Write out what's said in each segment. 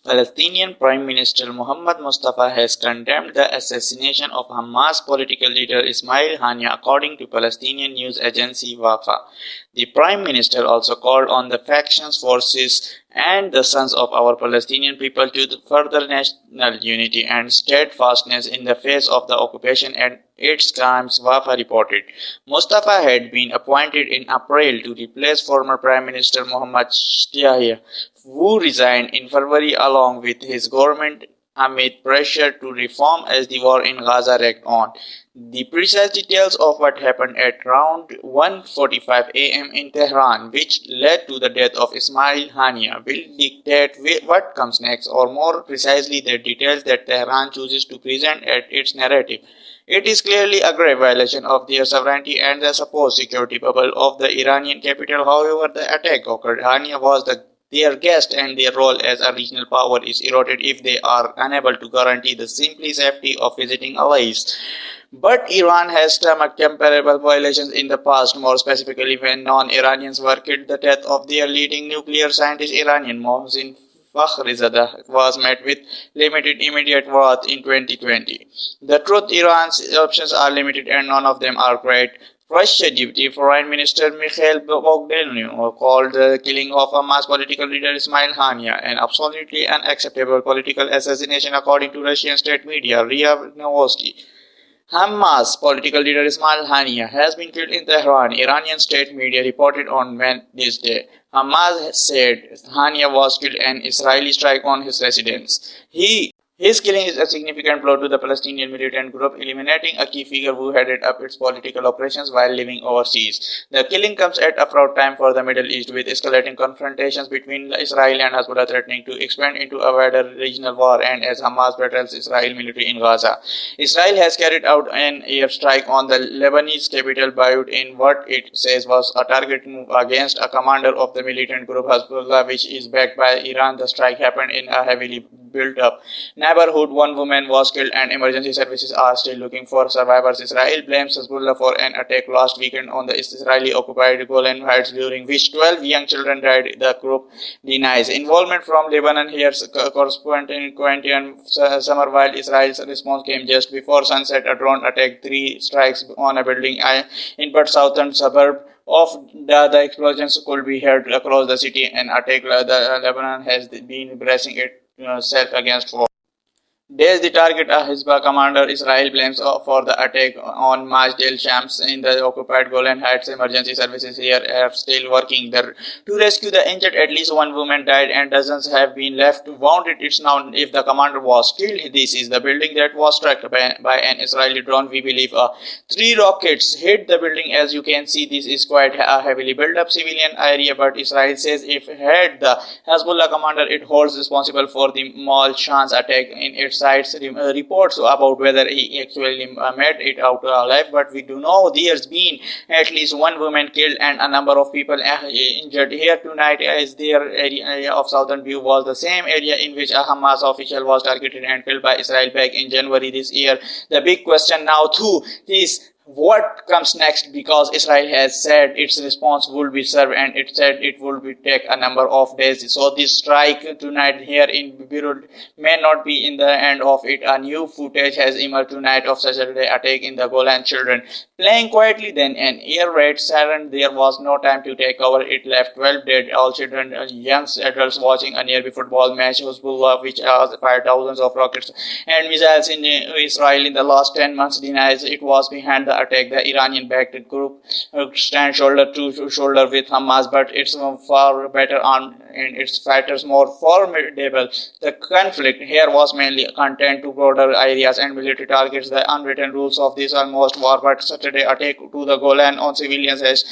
Palestinian Prime Minister Mohammed Mustafa has condemned the assassination of Hamas political leader Ismail Haniyeh, according to Palestinian news agency Wafa. The Prime Minister also called on the factions, forces, and the sons of our Palestinian people to further national unity and steadfastness in the face of the occupation and its crimes, Wafa reported. Mustafa had been appointed in April to replace former Prime Minister Mohammed Haniyeh, who resigned in February along with his government amid pressure to reform as the war in Gaza racked on. The precise details of what happened at around 1:45 a.m. in Tehran, which led to the death of Ismail Haniyeh, will dictate what comes next, or more precisely, the details that Tehran chooses to present as its narrative. It is clearly a grave violation of their sovereignty and the supposed security bubble of the Iranian capital. However, the attack occurred. Haniyeh was their guest, and their role as a regional power is eroded if they are unable to guarantee the simple safety of visiting allies. But Iran has stomached comparable violations in the past, more specifically when non-Iranians were killed. The death of their leading nuclear scientist, Iranian Mohsen Fakhrizadeh, was met with limited immediate wrath in 2020. The truth, Iran's options are limited and none of them are great. Russian Deputy Foreign Minister Mikhail Bogdanov called the killing of Hamas political leader Ismail Haniyeh an absolutely unacceptable political assassination, according to Russian state media RIA Novosti. Hamas political leader Ismail Haniyeh has been killed in Tehran, Iranian state media reported on Wednesday. Hamas said Haniyeh was killed in an Israeli strike on his residence. His killing is a significant blow to the Palestinian militant group, eliminating a key figure who headed up its political operations while living overseas. The killing comes at a fraught time for the Middle East, with escalating confrontations between Israel and Hezbollah threatening to expand into a wider regional war, and as Hamas battles Israel military in Gaza. Israel has carried out an airstrike on the Lebanese capital Beirut in what it says was a target move against a commander of the militant group Hezbollah, which is backed by Iran. The strike happened in a heavily built-up neighborhood. One woman was killed and emergency services are still looking for survivors. Israel blames Hezbollah for an attack last weekend on the Israeli-occupied Golan Heights, during which 12 young children died. The group denies involvement from Lebanon. Here's correspondent Quentin Summer. While Israel's response came just before sunset, a drone attacked 3 strikes on a building in the southern suburb of the explosions could be heard across the city. An attack the Lebanon has been bracing itself against war. Days the target, a Hezbollah commander Israel blames for the attack on Majdel Shams in the occupied Golan Heights. Emergency services here are still working there to rescue the injured. At least one woman died and dozens have been left wounded. It's now if the commander was killed. This is the building that was struck by an Israeli drone. We believe 3 rockets hit the building. As you can see, this is quite a heavily built up civilian area, but Israel says if had the Hezbollah commander it holds responsible for the Mal Shans attack in its sites. Reports about whether he actually made it out alive, but we do know there's been at least one woman killed and a number of people injured. Here tonight, as their area of southern view was the same area in which a Hamas official was targeted and killed by Israel back in January this year. The big question now too is what comes next, because Israel has said its response will be served and it said it will take a number of days. So this strike tonight here in Beirut may not be in the end of it. A new footage has emerged tonight of Saturday attack in the Golan. Children playing quietly, then an air raid siren. There was no time to take cover. It left 12 dead, all children, young adults watching a nearby football match. Hezbollah, which has fired thousands of rockets and missiles in Israel in the last 10 months, denies it was behind the attack. The Iranian-backed group stands shoulder to shoulder with Hamas, but it's far better armed and its fighters more formidable. The conflict here was mainly contained to broader areas and military targets. The unwritten rules of this almost war, but Saturday attack to the Golan on civilians has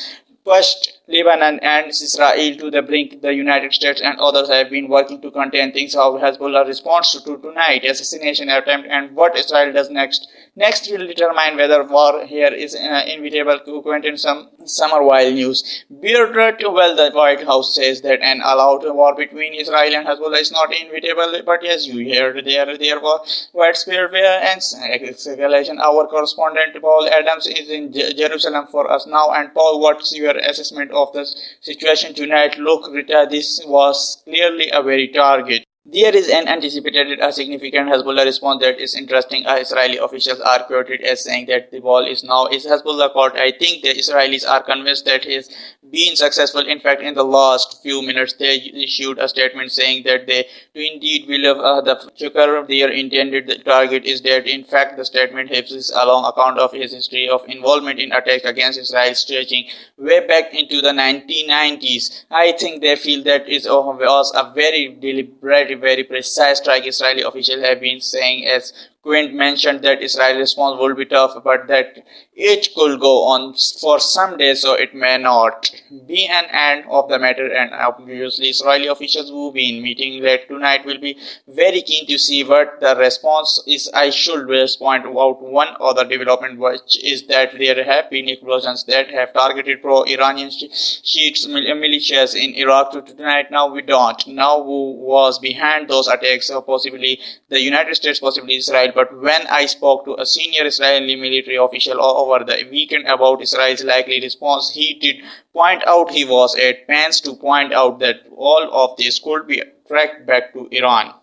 pushed Lebanon and Israel to the brink. The United States and others have been working to contain things. How Hezbollah responds to tonight assassination attempt and what Israel does next will determine whether war here is inevitable. Quentin Summer Wild News. Beirut, well, the White House says that an allowed war between Israel and Hezbollah is not inevitable, but as you heard, there was widespread and escalation. Our correspondent Paul Adams is in Jerusalem for us now. And Paul, what's your assessment of the situation tonight? Look, Rita, this was clearly a very target. There is an anticipated a significant Hezbollah response that is interesting. Israeli officials are quoted as saying that the ball is now is Hezbollah court. I think the Israelis are convinced that he has been successful. In fact, in the last few minutes, they issued a statement saying that they do indeed believe the Chukar, their intended target, is dead. In fact, the statement gives a long account of his history of involvement in attacks against Israel stretching way back into the 1990s. I think they feel that it was a very deliberate, very precise strike. Israeli officials have been saying, as Quint mentioned, that Israel's response would be tough, but that it could go on for some days, so it may not be an end of the matter. And obviously, Israeli officials who be in meeting late tonight will be very keen to see what the response is. I should just point out one other development, which is that there have been explosions that have targeted pro-Iranian Shiite militias in Iraq tonight. Now we don't know who was behind those attacks, possibly the United States, possibly Israel. But when I spoke to a senior Israeli military official over the weekend about Israel's likely response, he did point out, he was at pains to point out, that all of this could be tracked back to Iran.